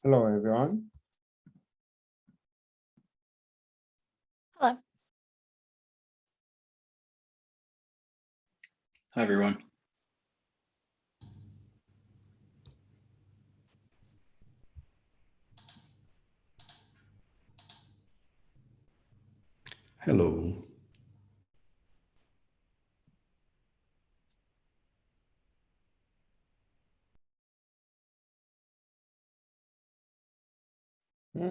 Hello, everyone. Hello. Hi, everyone. Hello. Hmm.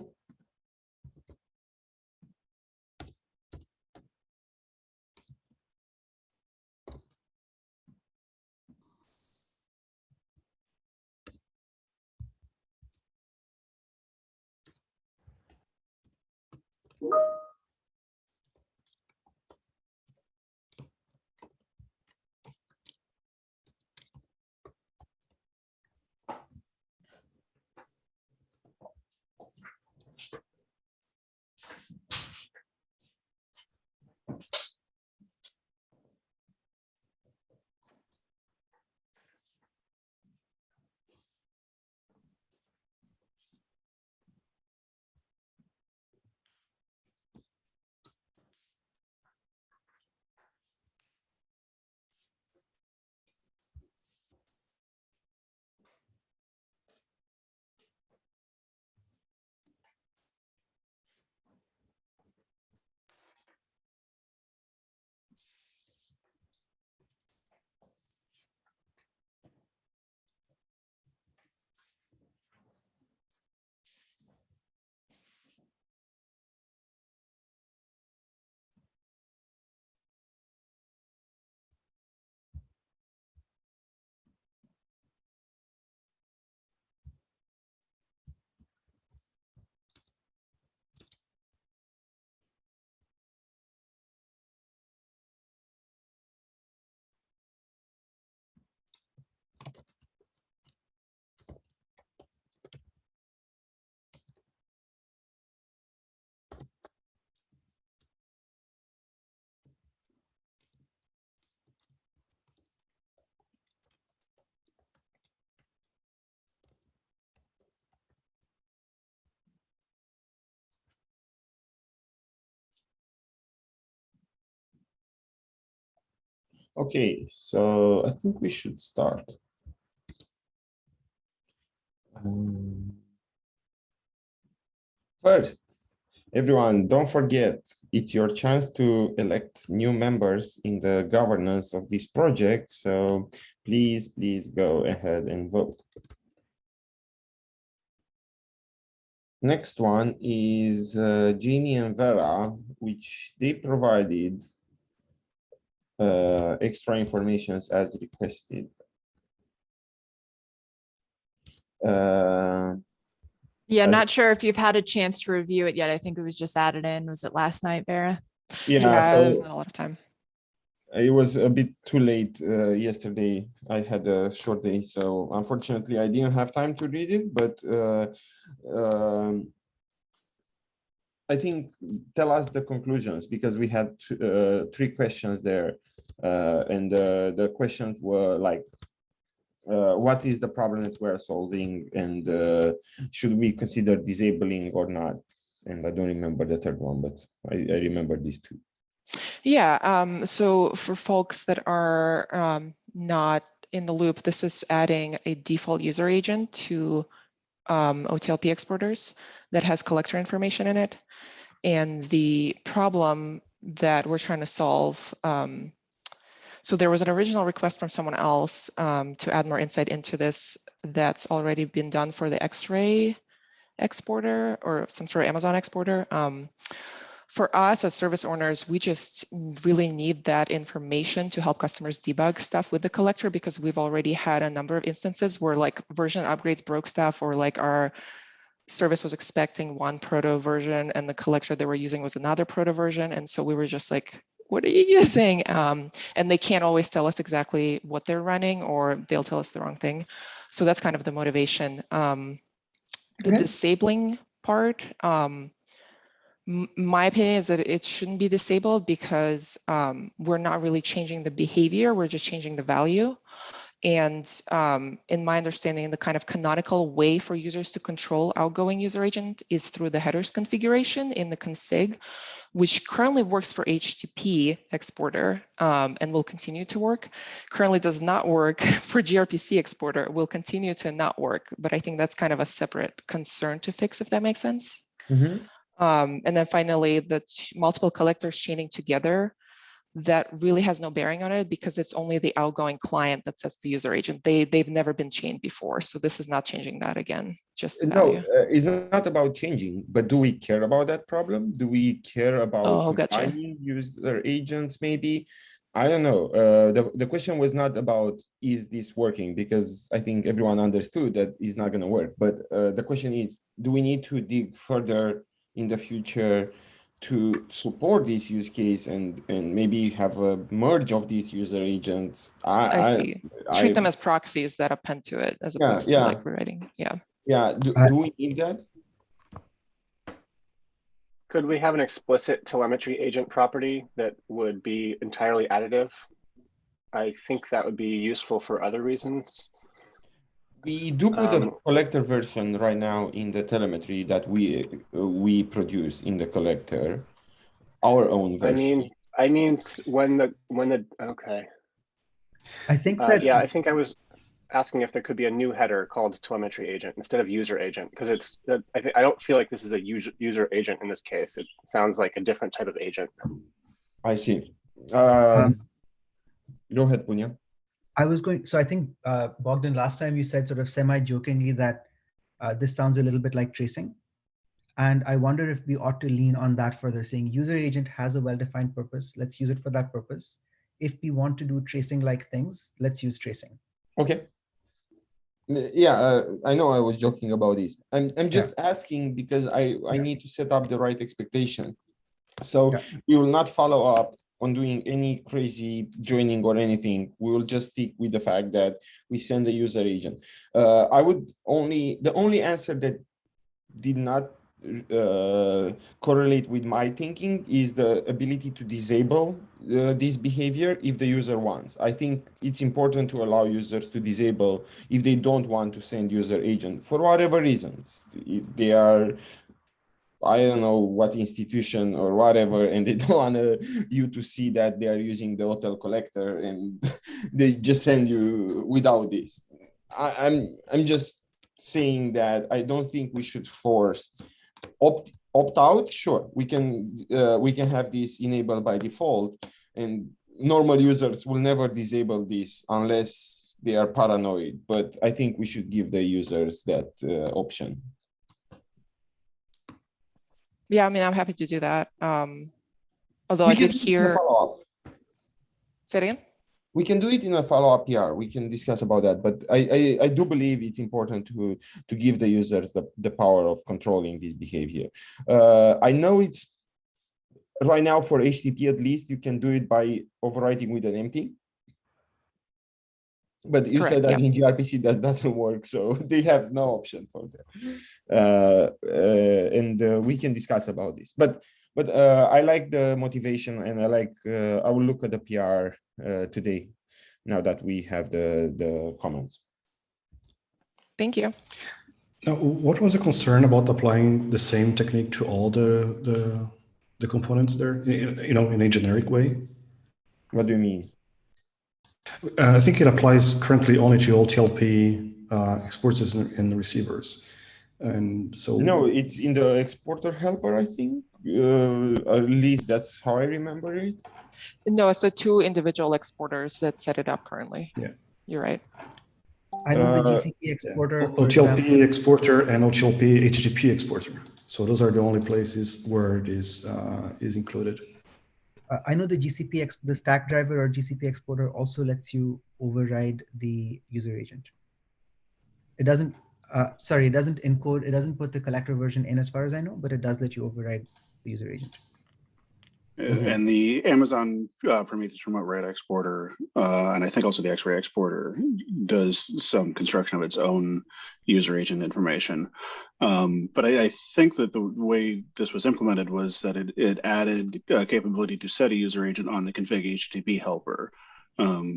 Okay, so I think we should start. First, everyone, don't forget, it's your chance to elect new members in the governance of this project. So please go ahead and vote. Next one is Jamie and Vera, which they provided extra information as requested. Yeah, As- not sure if you've had a chance to review it yet. I think it was just added in. Was it last night, Vera? Yeah, so there was not a lot of time. it was a bit too late yesterday. I had a short day, so unfortunately I didn't have time to read it, but I think tell us the conclusions, because we had three questions there, and the questions were like, what is the problem that we're solving, and should we consider disabling or not? And I don't remember the third one, but I remember these two. Yeah, so for folks that are not in the loop, this is adding a default user agent to OTLP exporters that has collector information in it. And the problem that we're trying to solve, so there was an original request from someone else to add more insight into this that's already been done for the X-ray exporter or some sort of Amazon exporter. For us as service owners, we just really need that information to help customers debug stuff with the collector, because we've already had a number of instances where like version upgrades broke stuff, or like our service was expecting one proto version and the collector they were using was another proto version. And so we were just like, what are you using? And they can't always tell us exactly what they're running, or they'll tell us the wrong thing. So that's kind of the motivation. The disabling part, my opinion is that it shouldn't be disabled, because we're not really changing the behavior, we're just changing the value. And in my understanding, the kind of canonical way for users to control outgoing user agent is through the headers configuration in the config, which currently works for HTTP exporter and will continue to work. Currently does not work for gRPC exporter, will continue to not work, but I think that's kind of a separate concern to fix, if that makes sense. Mm-hmm. And then finally, the multiple collectors chaining together, that really has no bearing on it because it's only the outgoing client that sets the user agent. They've never been chained before. So this is not changing that again, just the value. No, it's not about changing, but do we care about that problem? Do we care about Gotcha. combining user agents maybe? I don't know. The question was not about, is this working? Because I think everyone understood that it's not going to work. But the question is, do we need to dig further in the future to support this use case and maybe have a merge of these user agents? I see. Treat them as proxies that append to it as opposed to like rewriting. Yeah. Yeah. Do we need that? Could we have an explicit telemetry agent property that would be entirely additive? I think that would be useful for other reasons. We do put the collector version right now in the telemetry that we produce in the collector, our own version. I mean when the okay. I think that yeah, I think I was asking if there could be a new header called telemetry agent instead of user agent, because it's I don't feel like this is a user agent in this case. It sounds like a different type of agent. I see. Go ahead, Punya. So I think Bogdan, last time you said sort of semi-jokingly that this sounds a little bit like tracing. And I wonder if we ought to lean on that further, saying user agent has a well-defined purpose. Let's use it for that purpose. If we want to do tracing-like things, let's use tracing. Okay. Yeah, I know I was joking about this. I'm just asking because I need to set up the right expectation. So we will not follow up on doing any crazy joining or anything. We will just stick with the fact that we send a user agent. The only answer that did not correlate with my thinking is the ability to disable this behavior if the user wants. I think it's important to allow users to disable if they don't want to send user agent for whatever reasons. If they are, I don't know what institution or whatever, and they don't want you to see that they are using the hotel collector and they just send you without this. I'm just saying that I don't think we should force opt out. Sure, we can have this enabled by default, and normal users will never disable this unless they are paranoid. But I think we should give the users that option. Yeah, I mean, I'm happy to do that. Although I did hear. Say it again. We can do it in a follow-up PR. We can discuss about that, but I do believe it's important to give the users the power of controlling this behavior. I know it's right now for HTTP at least, you can do it by overwriting with an empty. But you said that in gRPC that doesn't work, so they have no option for that. And we can discuss about this. But I like the motivation, and I will look at the PR today, now that we have the comments. Thank you. Now, what was the concern about applying the same technique to all the components there, in a generic way? What do you mean? I think it applies currently only to all TLP exporters and receivers. And so no, it's in the exporter helper, I think. At least that's how I remember it. No, it's the two individual exporters that set it up currently. Yeah, you're right. I know the GCP exporter, OTLP exporter and OTLP HTTP exporter. So those are the only places where it is included. I know the the stack driver or GCP exporter also lets you override the user agent. It doesn't. Sorry, it doesn't encode. It doesn't put the collector version in, as far as I know, but it does let you override the user agent. And the Amazon Prometheus Remote Write Exporter, and I think also the X-Ray Exporter, does some construction of its own user agent information. But I think that the way this was implemented was that it added capability to set a user agent on the config HTTP helper,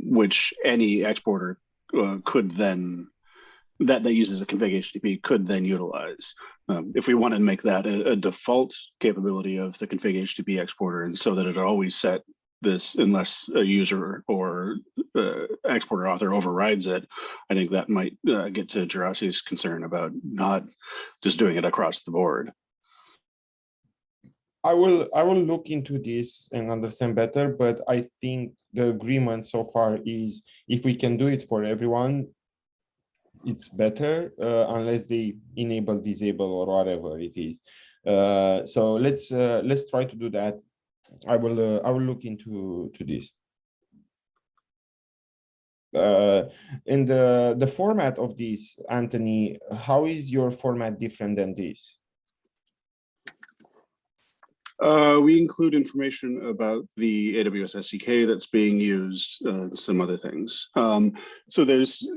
which any exporter could then that uses a config HTTP could then utilize. If we want to make that a default capability of the config HTTP exporter, and so that it always set this unless a user or exporter author overrides it, I think that might get to Jurassi's concern about not just doing it across the board. I will look into this and understand better, but I think the agreement so far is if we can do it for everyone, it's better, unless they enable, disable, or whatever it is. So let's try to do that. I will look into this. In the format of this, Anthony, how is your format different than this? We include information about the AWS SDK that's being used, some other things. So there's,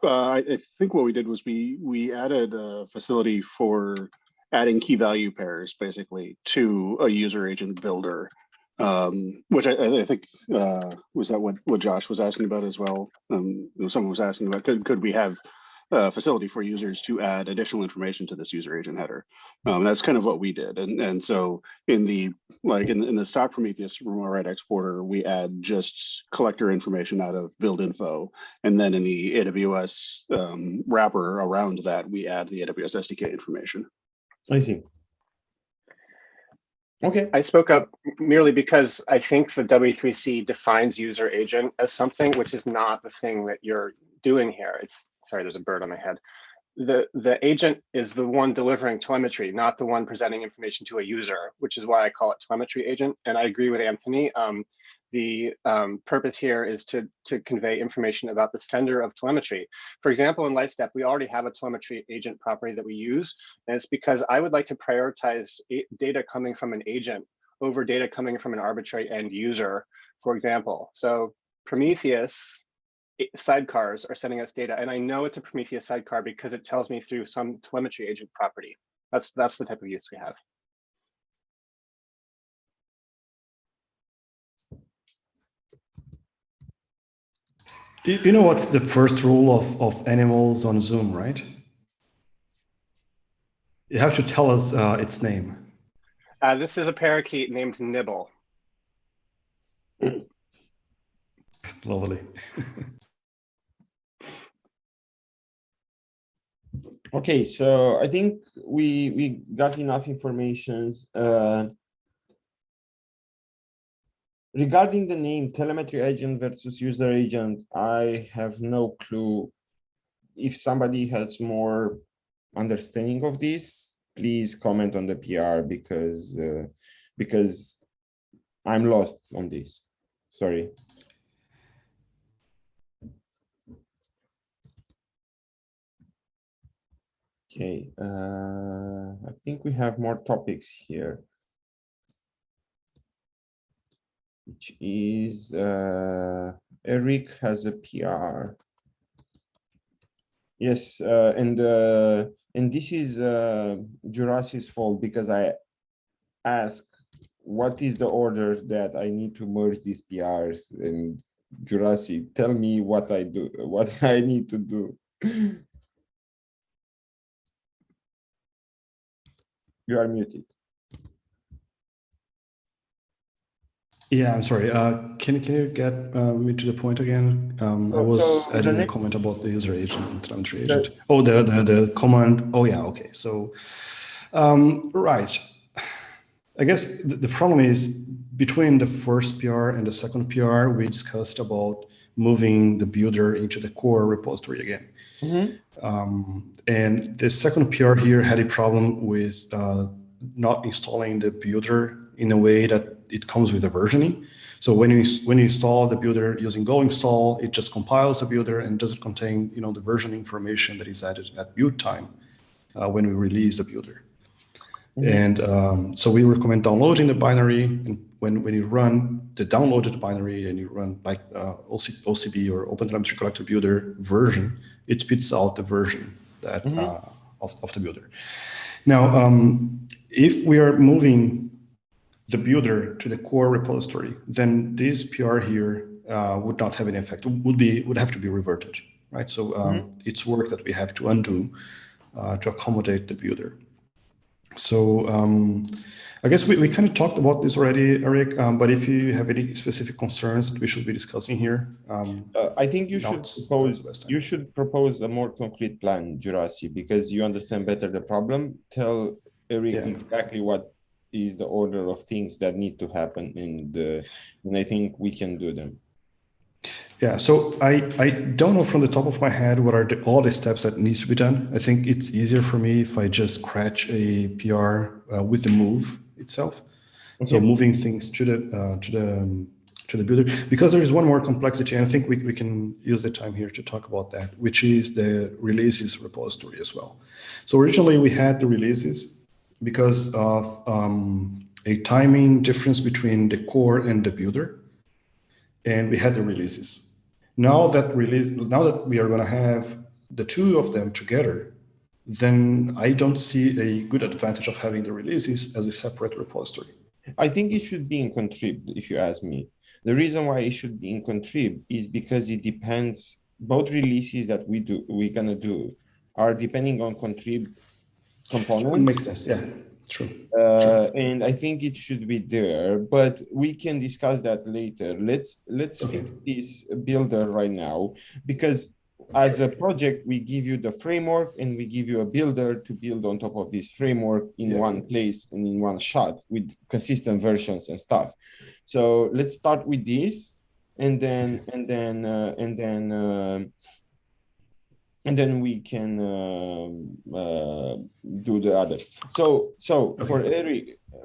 I think what we did was we added a facility for adding key value pairs, basically, to a user agent builder, which I think was that what Josh was asking about as well. Someone was asking about could we have a facility for users to add additional information to this user agent header. That's kind of what we did. And so in the stock Prometheus remote write exporter, we add just collector information out of build info. And then in the AWS wrapper around that, we add the AWS SDK information. I see. Okay. I spoke up merely because I think the W3C defines user agent as something which is not the thing that you're doing here. It's, sorry, there's a bird on my head. The agent is the one delivering telemetry, not the one presenting information to a user, which is why I call it telemetry agent. And I agree with Anthony. The purpose here is to convey information about the sender of telemetry. For example, in Lightstep, we already have a telemetry agent property that we use. And it's because I would like to prioritize data coming from an agent over data coming from an arbitrary end user, for example. So Prometheus sidecars are sending us data. And I know it's a Prometheus sidecar because it tells me through some telemetry agent property. That's the type of use we have. You know what's the first rule of animals on Zoom, right? You have to tell us its name. This is a parakeet named Nibble. Lovely. Okay, so I think we got enough information. Regarding the name telemetry agent versus user agent, I have no clue. If somebody has more understanding of this, please comment on the PR because I'm lost on this. Sorry. Okay, I think we have more topics here, which is Eric has a PR. Yes, and this is Jurassi's fault because I asked what is the order that I need to merge these PRs, and Jurasi, tell me what I do, what I need to do. You are muted. Yeah, I'm sorry. Can you get me to the point again? I was adding a comment about the user agent and telemetry agent. Oh, the command. Oh, yeah. Okay. So, right. I guess the problem is between the first PR and the second PR, we discussed about moving the builder into the core repository again. Mm-hmm. And the second PR here had a problem with not installing the builder in a way that it comes with a versioning. So when you install the builder using go install, it just compiles the builder and doesn't contain the version information that is added at build time when we release the builder. Mm-hmm. And so we recommend downloading the binary, and when you run the downloaded binary and you run like OCB or OpenTelemetry Collector Builder version, it spits out the version that of the builder. Now, if we are moving the builder to the core repository, then this PR here would not have any effect. Would have to be reverted, right? So it's work that we have to undo to accommodate the builder. So I guess we kind of talked about this already, Eric. But if you have any specific concerns that we should be discussing here, I think you should propose a more concrete plan, Jurasi, because you understand better the problem. Tell Eric exactly what is the order of things that need to happen, and I think we can do them. Yeah, so I don't know from the top of my head what are all the steps that needs to be done. I think it's easier for me if I just scratch a PR with the move itself. Okay. So moving things to the builder, because there is one more complexity, and I think we can use the time here to talk about that, which is the releases repository as well. So originally we had the releases because of a timing difference between the core and the builder, and we had the releases. Now that we are going to have the two of them together, then I don't see a good advantage of having the releases as a separate repository. I think it should be in contrib, if you ask me. The reason why it should be in contrib is because it depends. Both releases that we're gonna do are depending on contrib components. Makes sense. Yeah, true. And I think it should be there, but we can discuss that later. Let's fix this builder right now, because as a project, we give you the framework and we give you a builder to build on top of this framework in one place and in one shot with consistent versions and stuff. So let's start with this, and then we can do the other. So okay.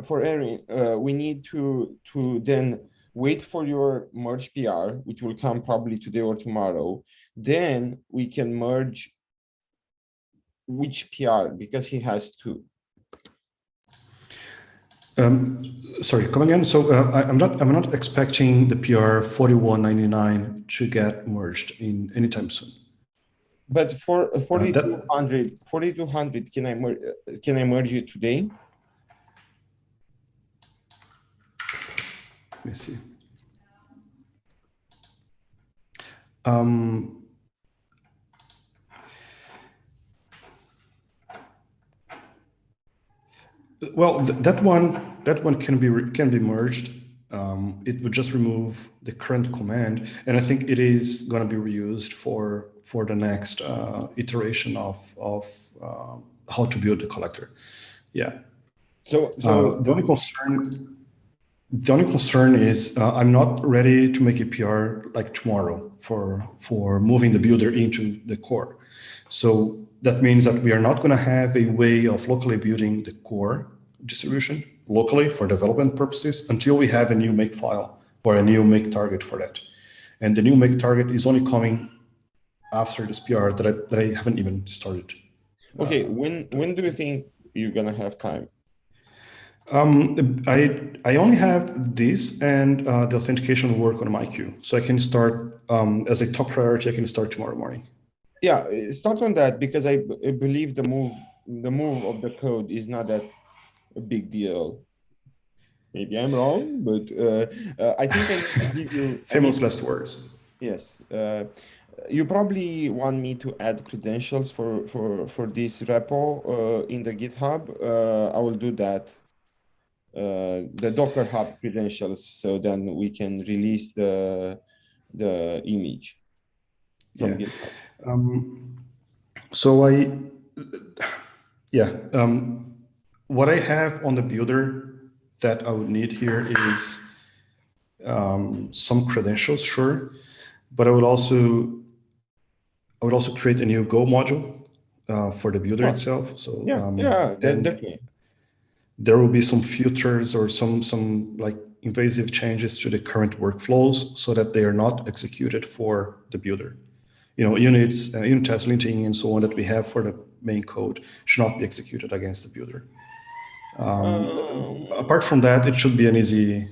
for Eric, we need to then wait for your merge PR, which will come probably today or tomorrow. Then we can merge which PR, because he has two. Sorry, come again. So I'm not expecting the PR 4199 to get merged in anytime soon. But for 4200, can I merge it today? Let me see. Well, that one can be merged. It would just remove the current command, and I think it is going to be reused for the next iteration of how to build the collector. Yeah. So the only concern is I'm not ready to make a PR like tomorrow for moving the builder into the core. So that means that we are not going to have a way of locally building the core distribution locally for development purposes until we have a new make file or a new make target for that. And the new make target is only coming after this PR that I haven't even started. Okay, when do you think you're going to have time? I only have this and the authentication work on my queue. So I can start as a top priority, I can start tomorrow morning. Yeah, start on that, because I believe the move of the code is not that a big deal. Maybe I'm wrong, but I think I need to give you famous last words. Yes, you probably want me to add credentials for this repo in the GitHub. I will do that. The Docker Hub credentials, so then we can release the image from GitHub. What I have on the builder that I would need here is some credentials, sure, but I would also create a new Go module for the builder itself. So definitely. There will be some filters or some like invasive changes to the current workflows so that they are not executed for the builder. Units, unit test linting, and so on that we have for the main code should not be executed against the builder. Apart from that, it should be an easy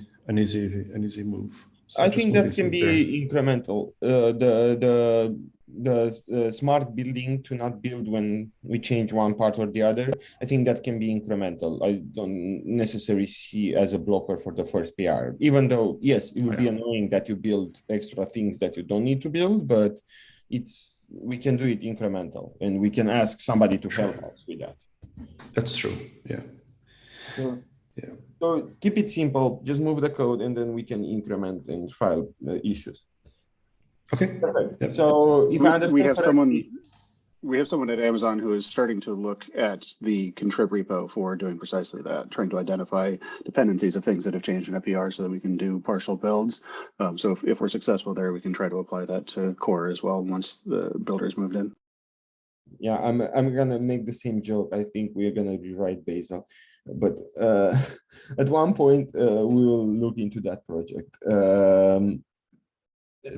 move. So I think that can be incremental. the smart building to not build when we change one part or the other. I think that can be incremental. I don't necessarily see as a blocker for the first PR, even though, yes, it would be annoying that you build extra things that you don't need to build, but we can do it incremental, and we can ask somebody to help us with that. That's true. Yeah. So keep it simple, just move the code, and then we can increment and file the issues. Okay. Perfect. Yep. So if I understand we have someone at Amazon who is starting to look at the contrib repo for doing precisely that, trying to identify dependencies of things that have changed in a PR so that we can do partial builds. So if we're successful there, we can try to apply that to core as well once the builder's moved in. Yeah, I'm gonna make the same joke. I think we're gonna rewrite Bazel, but at one point we will look into that project.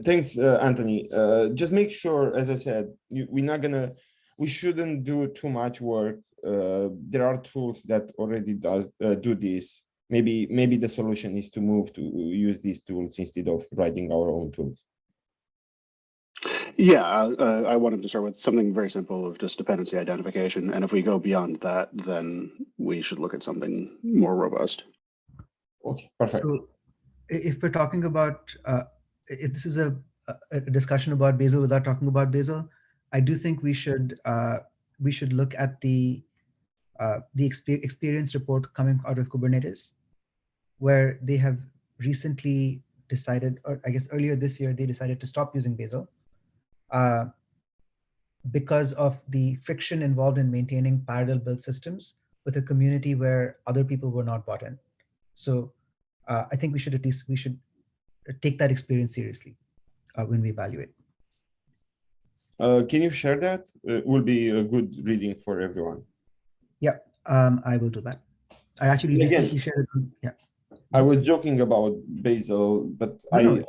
Thanks, Anthony. Just make sure, as I said, we shouldn't do too much work. There are tools that already do this. Maybe the solution is to move to use these tools instead of writing our own tools. Yeah, I wanted to start with something very simple of just dependency identification. And if we go beyond that, then we should look at something more robust. Okay, perfect. So if we're talking about, if this is a discussion about Bazel without talking about Bazel, I do think we should look at the experience report coming out of Kubernetes, where they have recently decided, or I guess earlier this year, they decided to stop using Bazel because of the friction involved in maintaining parallel build systems with a community where other people were not bought in. So I think we should take that experience seriously when we evaluate. Can you share that? It will be a good reading for everyone. Yeah, I will do that. I actually recently shared it. Yeah. I was joking about Bazel, but I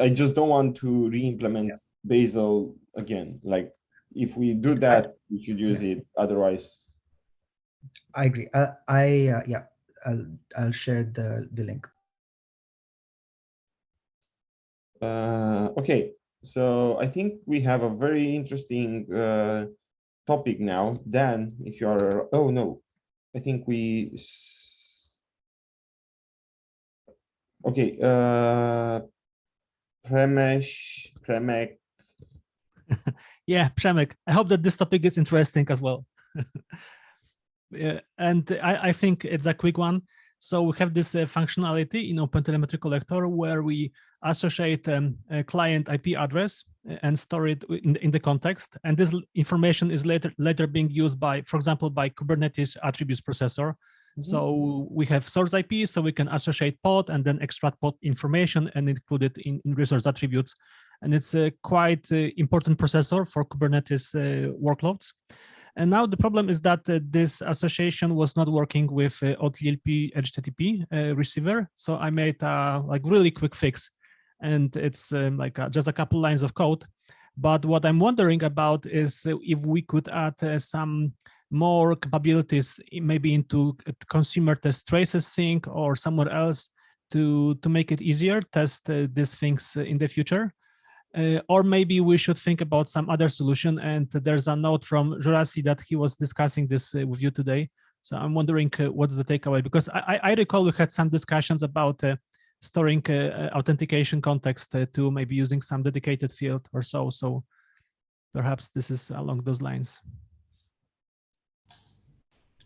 just don't want to re-implement Bazel again. Like, if we do that, we should use it. Otherwise, I agree. I'll share the link. Okay, so I think we have a very interesting topic now. Dan, if you are, oh no, I think we. Okay, Premek. Yeah, Przemek, I hope that this topic is interesting as well. Yeah, and I think it's a quick one. So we have this functionality in OpenTelemetry Collector where we associate a client IP address and store it in the context. And this information is later being used by, for example, by Kubernetes attributes processor. So we have source IP, so we can associate pod and then extract pod information and include it in resource attributes. And it's a quite important processor for Kubernetes workloads. And now the problem is that this association was not working with OTLP HTTP receiver. So I made a really quick fix, and it's just a couple lines of code. But what I'm wondering about is if we could add some more capabilities, maybe into consumer test traces sync or somewhere else to make it easier test these things in the future. Or maybe we should think about some other solution. And there's a note from Jurasi that he was discussing this with you today. So I'm wondering what's the takeaway, because I recall we had some discussions about storing authentication context to maybe using some dedicated field or so. So perhaps this is along those lines.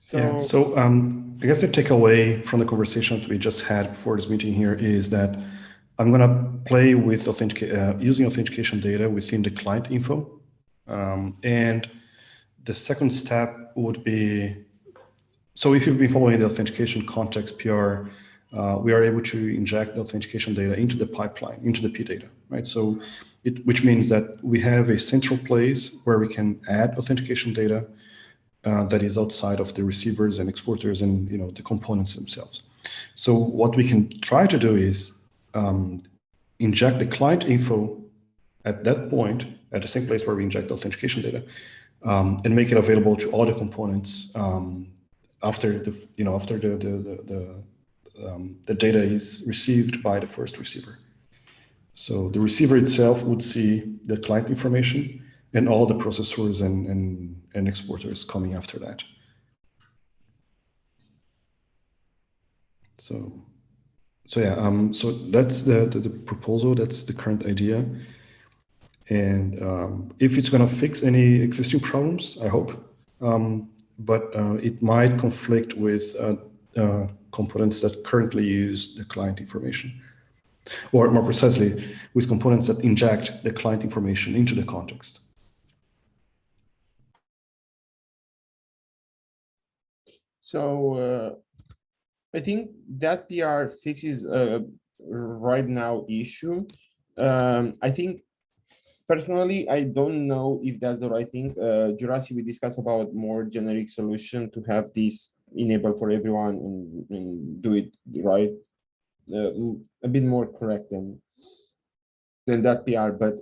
So I guess the takeaway from the conversation that we just had before this meeting here is that I'm going to play with using authentication data within the client info. And the second step would be, so if you've been following the authentication context PR, we are able to inject the authentication data into the pipeline, into the P data, right? So which means that we have a central place where we can add authentication data that is outside of the receivers and exporters and the components themselves. So what we can try to do is inject the client info at that point, at the same place where we inject authentication data, and make it available to all the components after the data is received by the first receiver. So the receiver itself would see the client information, and all the processors and exporters coming after that. So yeah, so that's the proposal. That's the current idea. And if it's going to fix any existing problems, I hope. But it might conflict with components that currently use the client information, or more precisely, with components that inject the client information into the context. So I think that PR fixes a right now issue. I think personally, I don't know if that's the right thing. Jurasi, we discussed about more generic solution to have this enabled for everyone and do it right. A bit more correct than that PR, but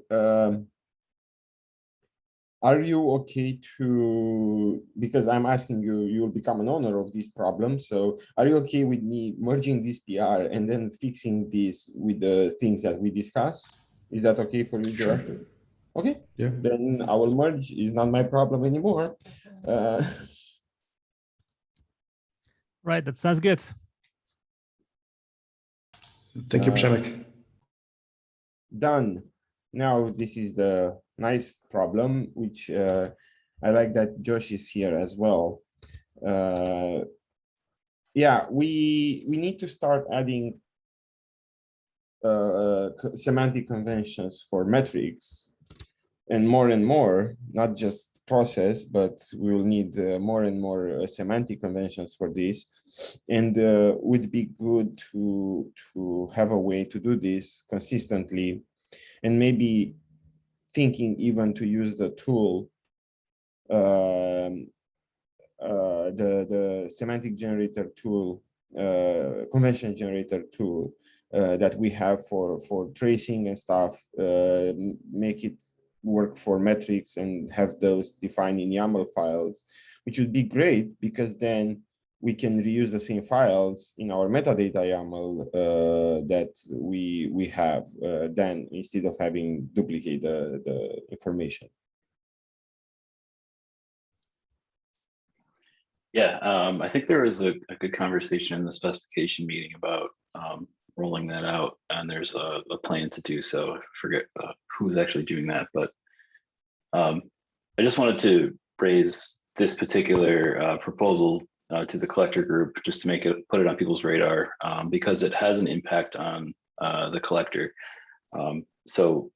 are you okay to, because I'm asking you, you'll become an owner of this problem. So are you okay with me merging this PR and then fixing this with the things that we discussed? Is that okay for you, Sure. Jurasi? Okay, Yeah. then I will merge. Is not my problem anymore. Right, that sounds good. Thank you, Przemek. Done. Now this is the nice problem, which I like that Josh is here as well. Yeah, we need to start adding semantic conventions for metrics, and more, not just process, but we will need more and more semantic conventions for this. And would be good to have a way to do this consistently, and maybe thinking even to use the tool, the semantic generator tool, convention generator tool that we have for tracing and stuff, make it work for metrics and have those defined in YAML files, which would be great, because then we can reuse the same files in our metadata YAML that we have then, instead of having duplicate the information. Yeah, I think there was a good conversation in the specification meeting about rolling that out, and there's a plan to do so. I forget who's actually doing that, but I just wanted to raise this particular proposal to the collector group, just to put it on people's radar, because it has an impact on the collector. So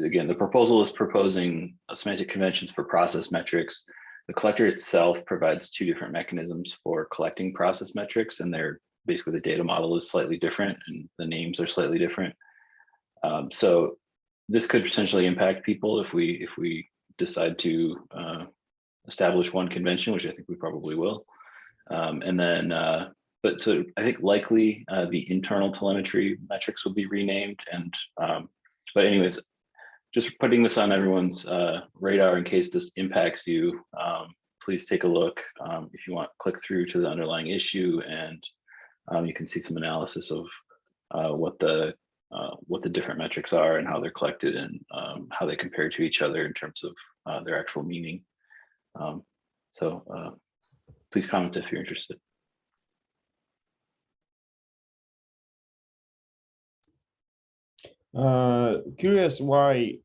again, the proposal is proposing semantic conventions for process metrics. The collector itself provides two different mechanisms for collecting process metrics, and they're basically, the data model is slightly different and the names are slightly different. So this could potentially impact people if we decide to establish one convention, which I think we probably will. And then, but so I think likely the internal telemetry metrics will be renamed. And but anyways, just putting this on everyone's radar in case this impacts you. Please take a look. If you want, click through to the underlying issue, and you can see some analysis of what the different metrics are and how they're collected, and how they compare to each other in terms of their actual meaning. So please comment if you're interested. Curious why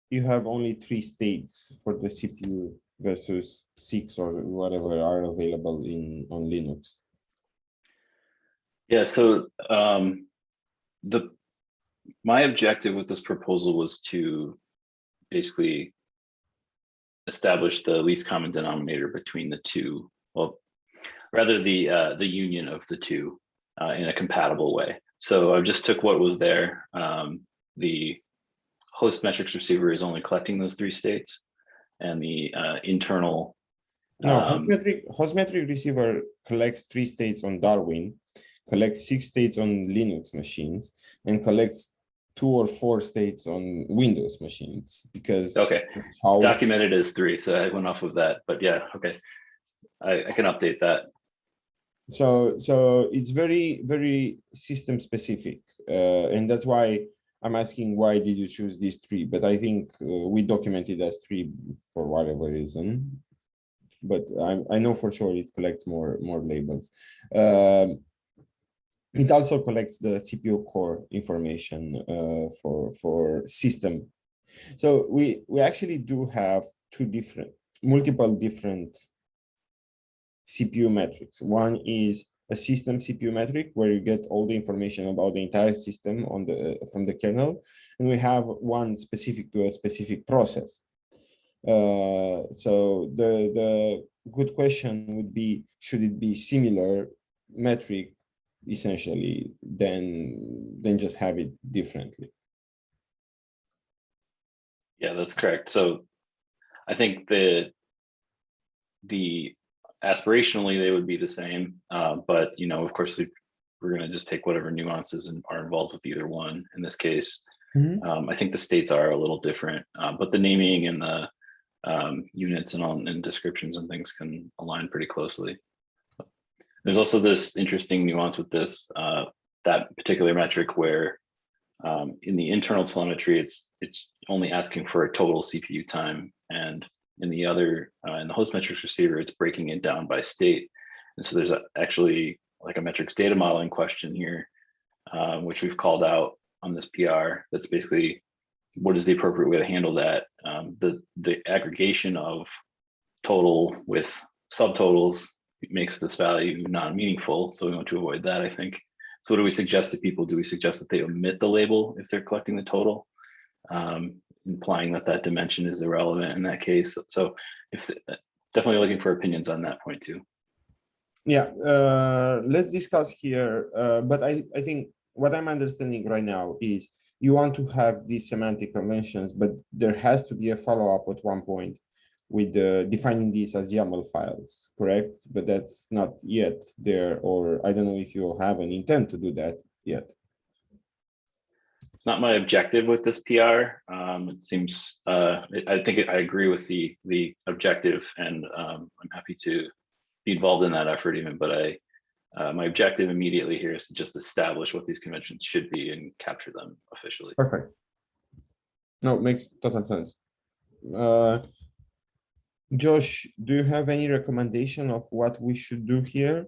you have only 3 states for the CPU versus 6 or whatever are available on Linux. Yeah, so my objective with this proposal was to basically establish the least common denominator between the two, well, rather the union of the two in a compatible way. So I just took what was there. The host metrics receiver is only collecting those 3 states, and the internal. No, host metric receiver collects 3 states on Darwin, collects 6 states on Linux machines, and collects 2 or 4 states on Windows machines, because okay, it's documented as 3, so I went off of that. But yeah, okay, I can update that. So it's very system specific, and that's why I'm asking why did you choose these three? But I think we documented as three for whatever reason. But I know for sure it collects more labels. It also collects the CPU core information for system. So we actually do have multiple different CPU metrics. One is a system CPU metric where you get all the information about the entire system from the kernel, and we have one specific to a specific process. So the good question would be, should it be similar metric essentially than just have it differently? Yeah, that's correct. So I think the aspirationally they would be the same, but of course we're going to just take whatever nuances are involved with either one. In this case, I think the states are a little different, but the naming and the units and descriptions and things can align pretty closely. There's also this interesting nuance with this that particular metric where in the internal telemetry it's only asking for a total CPU time, and in the other in the host metrics receiver it's breaking it down by state. And so there's actually like a metrics data modeling question here, which we've called out on this PR. That's basically, what is the appropriate way to handle that? The aggregation of total with subtotals makes this value non-meaningful, so we want to avoid that, I think. So what do we suggest to people? Do we suggest that they omit the label if they're collecting the total, implying that dimension is irrelevant in that case? So definitely looking for opinions on that point too. Yeah, let's discuss here, but I think what I'm understanding right now is you want to have these semantic conventions, but there has to be a follow-up at one point with defining these as YAML files, correct? But that's not yet there, or I don't know if you have an intent to do that yet. It's not my objective with this PR. It seems, I think I agree with the objective, and I'm happy to be involved in that effort even, but my objective immediately here is to just establish what these conventions should be and capture them officially. Perfect. No, makes total sense. Josh, do you have any recommendation of what we should do here?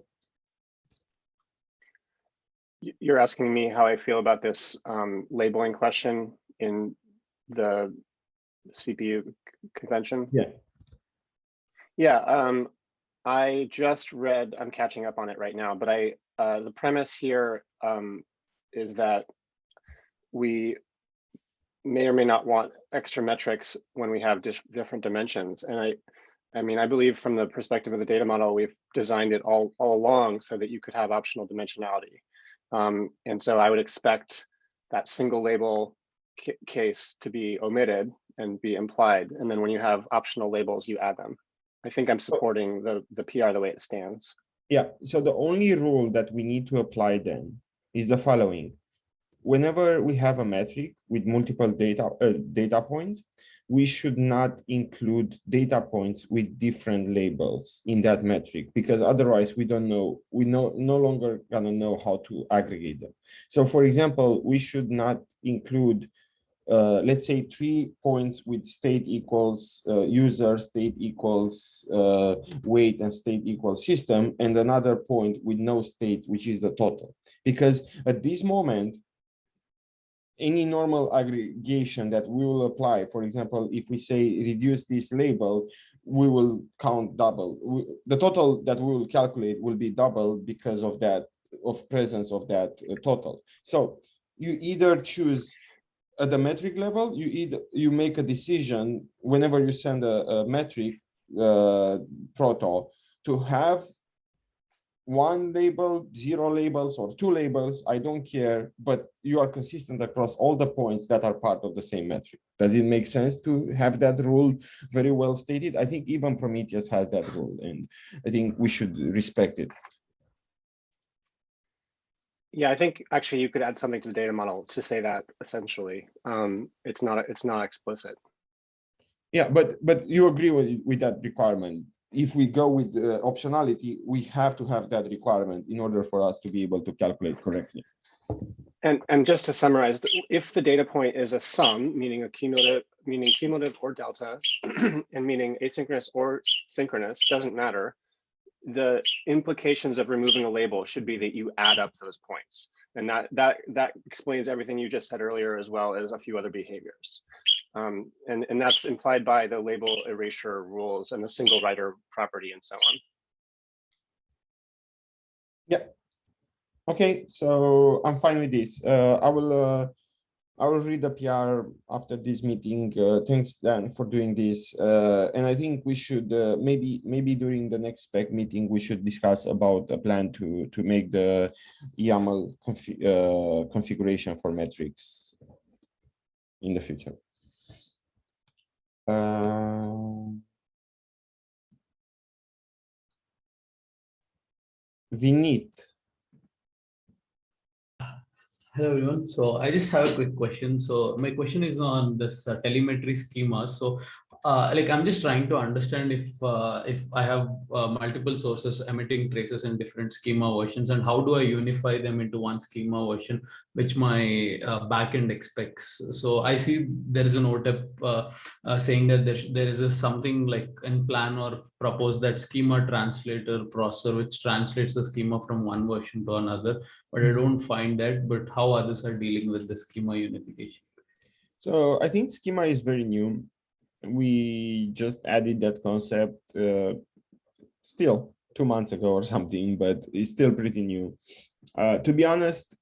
You're asking me how I feel about this labeling question in the CPU convention? Yeah. Yeah, I just read, I'm catching up on it right now, but the premise here is that we may or may not want extra metrics when we have different dimensions. And I believe from the perspective of the data model, we've designed it all along so that you could have optional dimensionality. And so I would expect that single label case to be omitted and be implied. And then when you have optional labels, you add them. I think I'm supporting the PR the way it stands. Yeah, so the only rule that we need to apply then is the following. Whenever we have a metric with multiple data points, we should not include data points with different labels in that metric, because otherwise we no longer gonna know how to aggregate them. So for example, we should not include let's say 3 points with state equals user, state equals weight, and state equals system, and another point with no state, which is the total. Because at this moment, any normal aggregation that we will apply, for example, if we say reduce this label, we will count double. The total that we will calculate will be double because of that, of presence of that total. So you either choose at the metric level, you make a decision whenever you send a metric proto to have 1 label, 0 labels, or 2 labels, I don't care, but you are consistent across all the points that are part of the same metric. Does it make sense to have that rule very well stated? I think even Prometheus has that rule, and I think we should respect it. Yeah, I think actually you could add something to the data model to say that essentially. It's not explicit. Yeah, but you agree with that requirement. If we go with optionality, we have to have that requirement in order for us to be able to calculate correctly. And just to summarize, if the data point is a sum, meaning cumulative or delta, and meaning asynchronous or synchronous, doesn't matter. The implications of removing a label should be that you add up those points. And that explains everything you just said earlier, as well as a few other behaviors. And that's implied by the label erasure rules and the single writer property and so on. Yeah. Okay, so I'm fine with this. I will read the PR after this meeting. Thanks, Dan, for doing this. And I think we should maybe during the next spec meeting we should discuss about a plan to make the YAML configuration for metrics in the future. Vinit. Hello everyone. So I just have a quick question. So my question is on this telemetry schema. So like I'm just trying to understand if I have multiple sources emitting traces in different schema versions, and how do I unify them into one schema version which my backend expects. So I see there is a OTEP saying that there is something like in plan or proposed that schema translator processor which translates the schema from one version to another. But I don't find that, but how others are dealing with the schema unification. So I think schema is very new. We just added that concept still 2 months ago or something, but it's still pretty new. To be honest,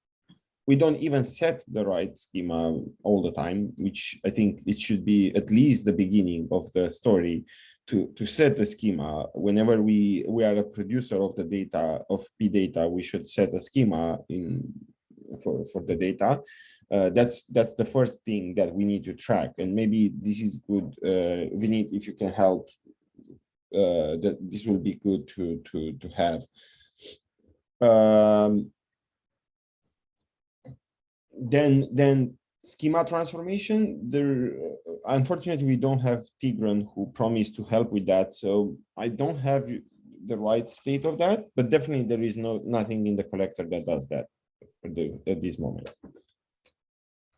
we don't even set the right schema all the time, which I think it should be at least the beginning of the story to set the schema. Whenever we are a producer of the data, of P data, we should set a schema for the data. That's the first thing that we need to track. And maybe this is good, Vinit, if you can help, that this will be good to have. Then schema transformation, there unfortunately we don't have Tigran who promised to help with that, so I don't have the right state of that, but definitely there is nothing in the collector that does that at this moment.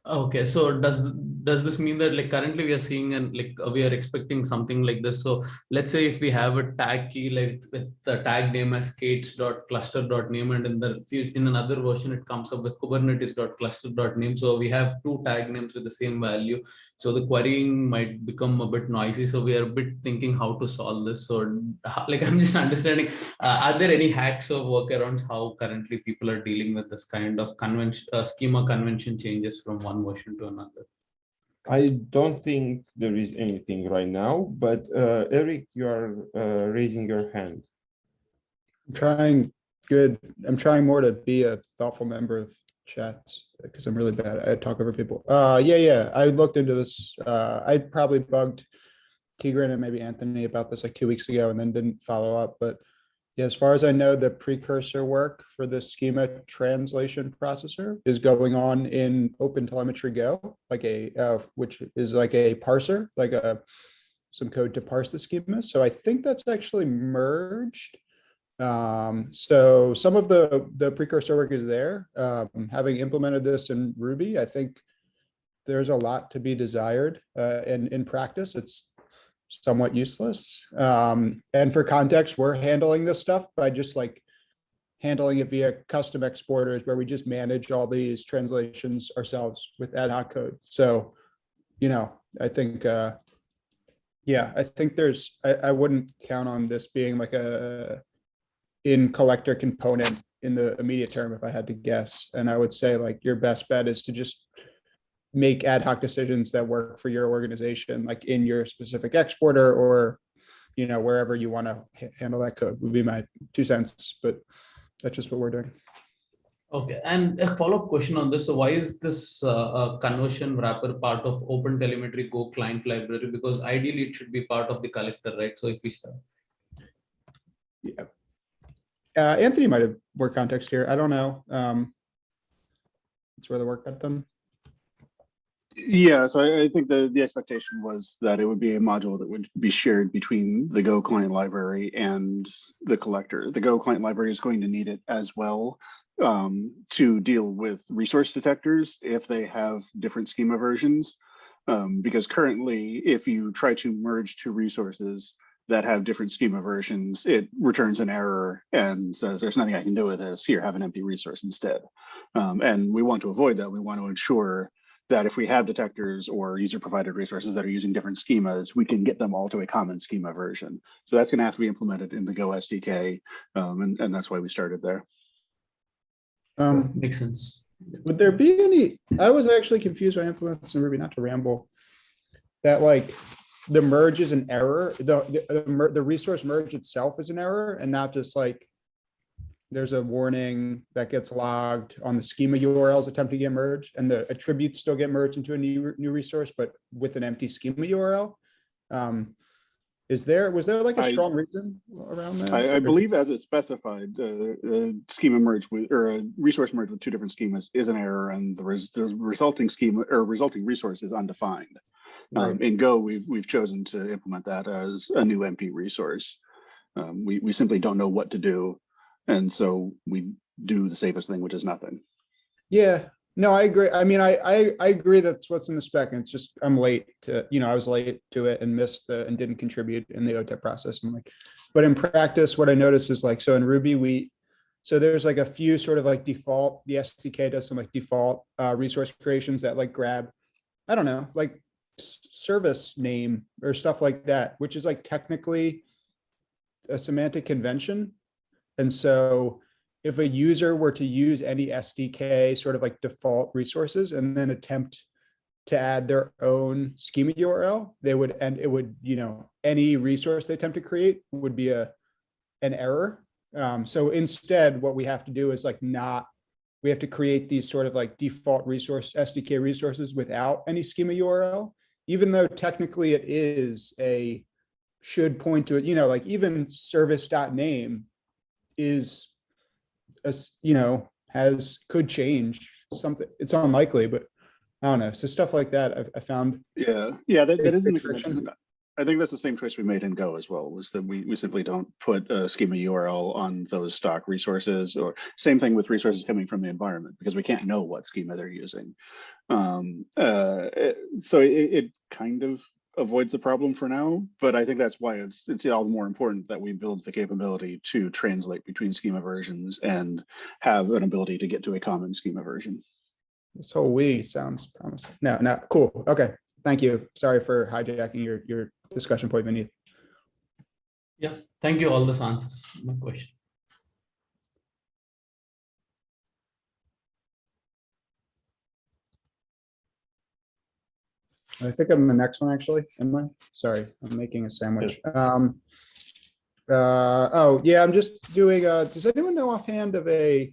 Okay, so does this mean that like currently we are seeing and like we are expecting something like this? So let's say if we have a tag key like with the tag name as skates.cluster.name, and in another version it comes up with kubernetes.cluster.name. So we have two tag names with the same value. So the querying might become a bit noisy. So we are a bit thinking how to solve this. So like I'm just understanding, are there any hacks or workarounds how currently people are dealing with this kind of schema convention changes from one version to another? I don't think there is anything right now, but Eric, you are raising your hand. I'm trying good. I'm trying more to be a thoughtful member of chats because I'm really bad. I talk over people. Yeah. I looked into this. I probably bugged Tigran and maybe Anthony about this like 2 weeks ago and then didn't follow up. But yeah, as far as I know, the precursor work for the schema translation processor is going on in OpenTelemetry Go, like which is like a parser, like some code to parse the schema. So I think that's actually merged. So some of the precursor work is there. Having implemented this in Ruby, I think there's a lot to be desired, and in practice, it's somewhat useless. And for context, we're handling this stuff by just like handling it via custom exporters where we just manage all these translations ourselves with ad hoc code. So, I think, I think I wouldn't count on this being like a in collector component in the immediate term if I had to guess. And I would say like your best bet is to just make ad hoc decisions that work for your organization, like in your specific exporter or, wherever you want to handle that code would be my 2 cents, but that's just what we're doing. Okay, and a follow-up question on this. So why is this conversion wrapper part of OpenTelemetry Go client library? Because ideally it should be part of the collector, right? So if we start. Yeah. Anthony might have more context here. I don't know. That's where the work got done. Yeah, so I think the expectation was that it would be a module that would be shared between the Go client library and the collector. The Go client library is going to need it as well, to deal with resource detectors if they have different schema versions. Because currently, if you try to merge two resources that have different schema versions, it returns an error and says, there's nothing I can do with this. Here, have an empty resource instead. And we want to avoid that. We want to ensure that if we have detectors or user provided resources that are using different schemas, we can get them all to a common schema version. So that's going to have to be implemented in the Go SDK. And that's why we started there. Makes sense. Would there be any, I was actually confused by influence in Ruby, not to ramble, that like the merge is an error, the resource merge itself is an error, and not just like there's a warning that gets logged on the schema URLs attempting to get merged, and the attributes still get merged into a new resource, but with an empty schema URL. Was there like a strong reason around that? I believe as it's specified, schema merge with, or a resource merge with two different schemas is an error, and the resulting schema or resulting resource is undefined. Right. In Go, we've chosen to implement that as a new empty resource. We simply don't know what to do, and so we do the safest thing, which is nothing. Yeah. No, I agree. I mean, I agree that's what's in the spec, and it's just I'm late to, I was late to it and missed and didn't contribute in the OTEP process. And like, but in practice, what I noticed is like, so in Ruby, so there's like a few sort of like default, the SDK does some like default resource creations that like grab, I don't know, like service name or stuff like that, which is like technically a semantic convention. And so if a user were to use any SDK sort of like default resources and then attempt to add their own schema URL, they would, and it would, any resource they attempt to create would be an error. So instead, what we have to do is like we have to create these sort of like default resource SDK resources without any schema URL, even though technically it is should point to it, like even service.name is, could change something. It's unlikely, but I don't know. So stuff like that I found. Yeah, that isn't friction. I think that's the same choice we made in Go as well, was that we simply don't put a schema URL on those stock resources, or same thing with resources coming from the environment, because we can't know what schema they're using. So it kind of avoids the problem for now, but I think that's why it's all the more important that we build the capability to translate between schema versions and have an ability to get to a common schema version. This whole we sounds promising. No, cool. Okay, thank you. Sorry for hijacking your discussion point, Vineet. Yeah, thank you. All this answers my question. I think I'm the next one, actually. Am I? Sorry, I'm making a sandwich. Oh yeah, I'm just doing. Does anyone know offhand of a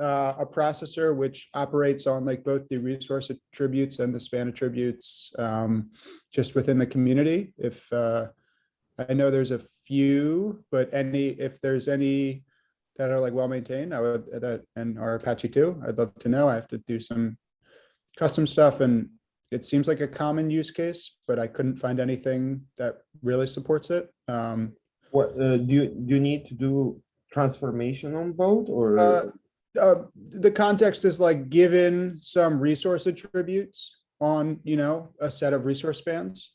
processor which operates on like both the resource attributes and the span attributes, just within the community? If I know there's a few, but if there's any that are like well maintained, I would and are Apache too. I'd love to know. I have to do some custom stuff, and it seems like a common use case, but I couldn't find anything that really supports it. What do you need to do transformation on both, or? The context is like given some resource attributes on, a set of resource spans,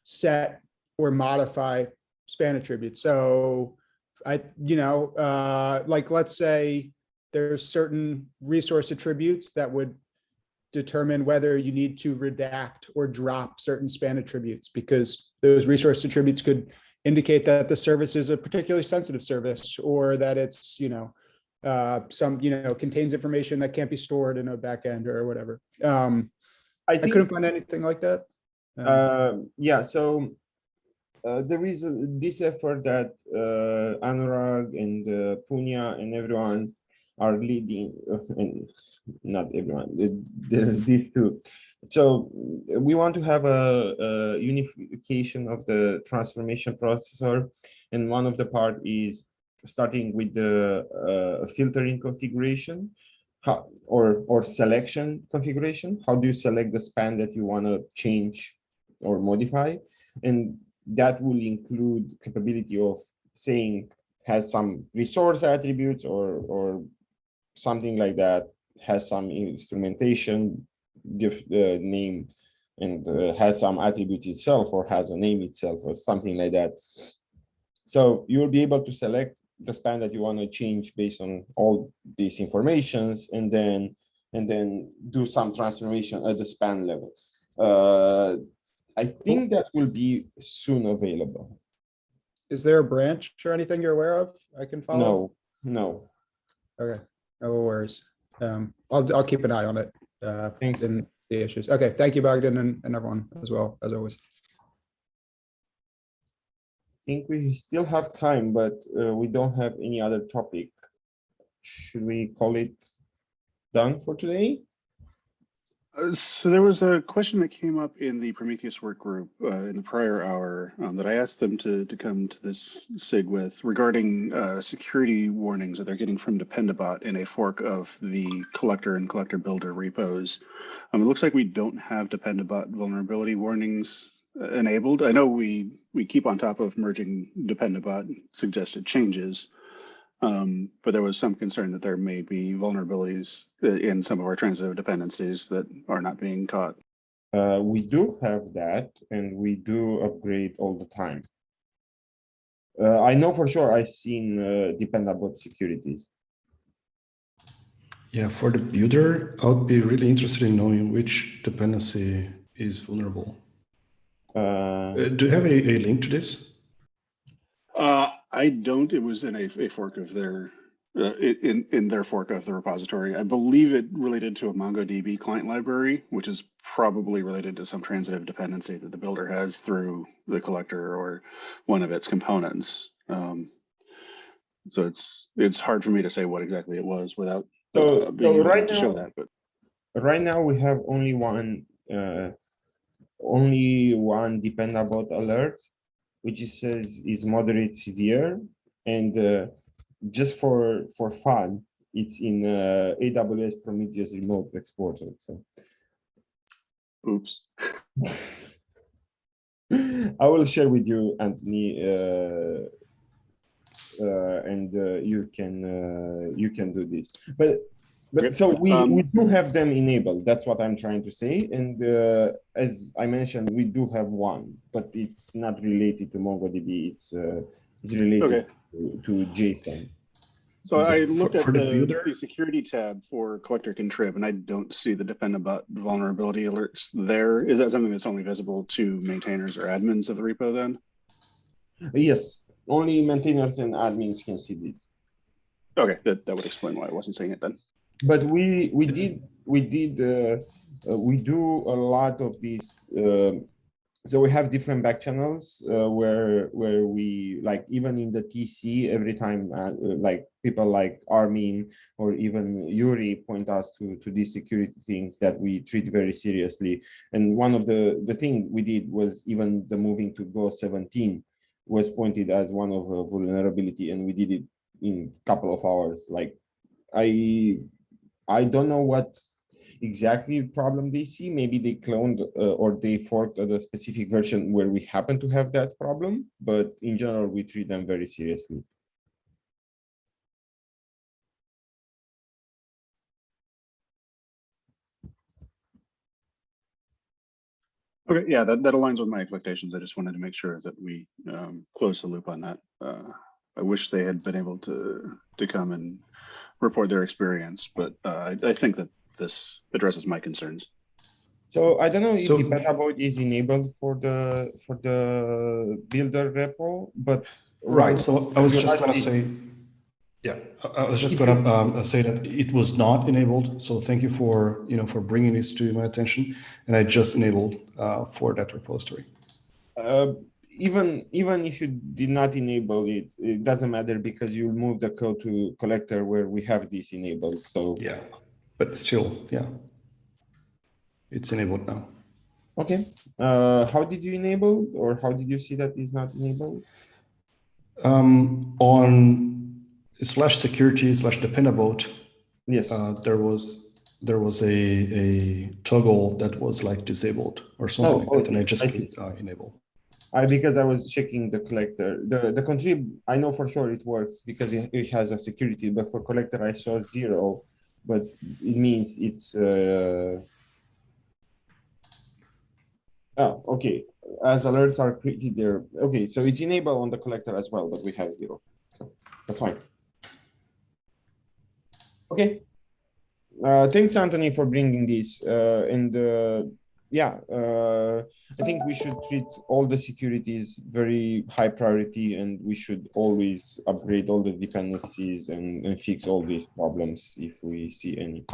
set or modify span attributes. So like let's say there's certain resource attributes that would determine whether you need to redact or drop certain span attributes, because those resource attributes could indicate that the service is a particularly sensitive service, or that it's, contains information that can't be stored in a backend or whatever. I couldn't find anything like that. Yeah, so there is this effort that Anurag and Punya and everyone are leading, and not everyone, these two. So we want to have a unification of the transformation processor, and one of the part is starting with the filtering configuration, or selection configuration. How do you select the span that you want to change or modify? And that will include capability of saying has some resource attributes or something like that, has some instrumentation, give the name, and has some attribute itself or has a name itself or something like that. So you'll be able to select the span that you want to change based on all these informations, and then do some transformation at the span level. I think that will be soon available. Is there a branch or anything you're aware of I can follow? No. Okay, no worries. I'll keep an eye on it. Thanks. In the issues. Okay, thank you, Bogdan, and everyone as well, as always. I think we still have time, but we don't have any other topic. Should we call it done for today? So there was a question that came up in the Prometheus work group in the prior hour that I asked them to come to this SIG with regarding security warnings that they're getting from Defendable in a fork of the collector and collector builder repos. It looks like we don't have Defendable vulnerability warnings enabled. I know we keep on top of merging Defendable suggested changes. But there was some concern that there may be vulnerabilities in some of our transitive dependencies that are not being caught. We do have that, and we do upgrade all the time. I know for sure I've seen Defendable securities. Yeah, for the builder, I would be really interested in knowing which dependency is vulnerable. Do you have a link to this? I don't. It was in a fork of their in their fork of the repository. I believe it related to a MongoDB client library, which is probably related to some transitive dependency that the builder has through the collector or one of its components. So it's hard for me to say what exactly it was without being able to show that. But right now we have only one Defendable alert, which says is moderate severe, and just for fun, it's in AWS Prometheus Remote Exporter. So, oops. I will share with you, Anthony, and you can do this. But so we do have them enabled. That's what I'm trying to say. And as I mentioned, we do have one, but it's not related to MongoDB. It's related to JSON. So I looked at the security tab for collector contrib, and I don't see the Defendable vulnerability alerts there. Is that something that's only visible to maintainers or admins of the repo then? Yes, only maintainers and admins can see this. Okay, that would explain why I wasn't seeing it then. But we do a lot of these. So we have different back channels where we, like, even in the TC, every time like people like Armin or even Yuri point us to these security things that we treat very seriously. And one of the thing we did was even the moving to Go 17 was pointed as one of a vulnerability, and we did it in a couple of hours. Like I don't know what exactly problem they see. Maybe they cloned or they forked the specific version where we happen to have that problem, but in general, we treat them very seriously. Okay, yeah, that aligns with my expectations. I just wanted to make sure that we close the loop on that. I wish they had been able to come and report their experience, but I think that this addresses my concerns. So I don't know if Defendable is enabled for the builder repo, but right. So I was just gonna say, yeah, I was just gonna say that it was not enabled. So thank you for for bringing this to my attention, and I just enabled for that repository. Even if you did not enable it, it doesn't matter because you move the code to collector where we have this enabled. So yeah, but still, yeah, it's enabled now. Okay. How did you enable, or how did you see that is not enabled? On /security/Defendable, yes, there was a toggle that was like disabled or something like that, and I just clicked enable. Because I was checking the collector, the contrib, I know for sure it works because it has a security, but for collector I saw 0, but it means it's oh, okay. As alerts are created there. Okay, so it's enabled on the collector as well, but we have 0. So that's fine. Okay. Thanks, Anthony, for bringing this. Yeah, I think we should treat all the securities very high priority, and we should always upgrade all the dependencies and fix all these problems if we see any.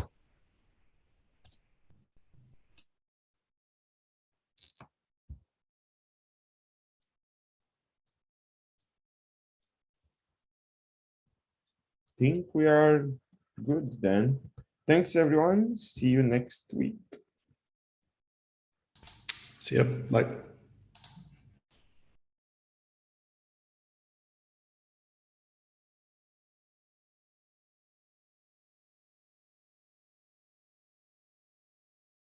Think we are good then. Thanks, everyone. See you next week. See ya. Bye.